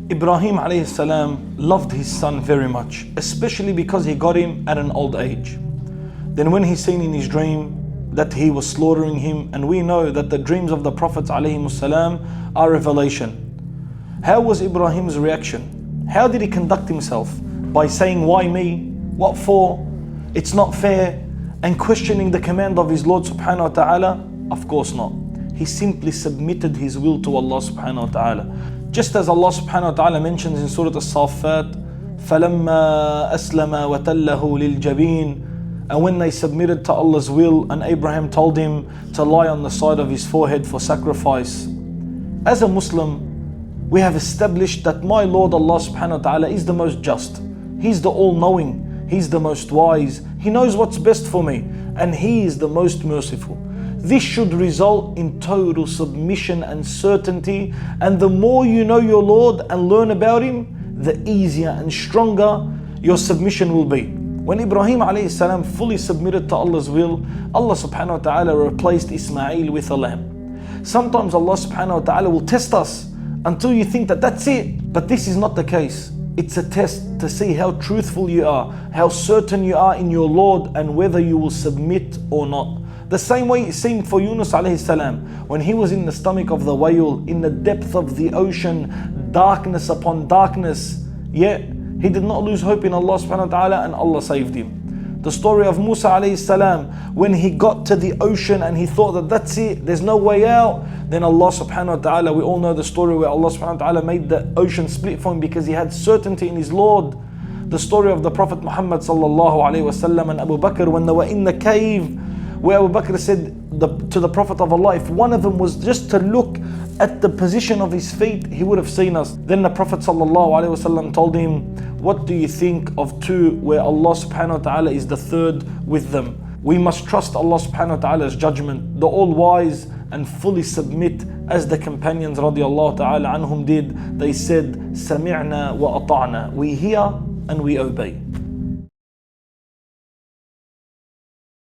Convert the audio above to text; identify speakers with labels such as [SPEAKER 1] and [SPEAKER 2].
[SPEAKER 1] Ibrahim alayhi salam loved his son very much, especially because he got him at an old age. Then when he seen in his dream that he was slaughtering him, and we know that the dreams of the Prophets alayhi salam are revelation. How was Ibrahim's reaction? How did he conduct himself? By saying, why me? What for? It's not fair. And questioning the command of his Lord subhanahu wa ta'ala? Of course not. He simply submitted his will to Allah subhanahu wa ta'ala. Just as Allah subhanahu wa ta'ala mentions in Surah As-Saffat, فَلَمَّا أَسْلَمَا وَتَلَّهُ لِلْجَبِينِ, and when they submitted to Allah's will, and Ibrahim told him to lie on the side of his forehead for sacrifice. As a Muslim, we have established that my Lord Allah subhanahu wa ta'ala is the most just. He's the all-knowing. He's the most wise. He knows what's best for me, and He is the most merciful. This should result in total submission and certainty, and the more you know your Lord and learn about Him, the easier and stronger your submission will be. When Ibrahim alayhi salam fully submitted to Allah's will, Allah subhanahu wa ta'ala replaced Ismail with a lamb. Sometimes Allah subhanahu wa ta'ala will test us until you think that that's it, but this is not the case. It's a test to see how truthful you are, how certain you are in your Lord, and whether you will submit or not. The same way it seemed for Yunus alayhi salam, when he was in the stomach of the whale, in the depth of the ocean, darkness upon darkness, yet he did not lose hope in Allah subhanahu wa ta'ala, and Allah saved him. The story of Musa alayhi salam, when he got to the ocean and he thought that that's it, there's no way out, then Allah subhanahu wa ta'ala, we all know the story where Allah subhanahu wa ta'ala made the ocean split for him because he had certainty in his Lord. The story of the Prophet Muhammad sallallahu alayhi wa sallam and Abu Bakr when they were in the cave, where Abu Bakr said to the Prophet of Allah, if one of them was just to look at the position of his feet, he would have seen us. Then the Prophet ﷺ told him, what do you think of two where Allah subhanahu wa ta'ala is the third with them? We must trust Allah subhanahu wa ta'ala's judgment, the all-wise, and fully submit as the companions radiallahu ta'ala anhum did. They said, سَمِعْنَا وَأَطَعْنَا, we hear and we obey.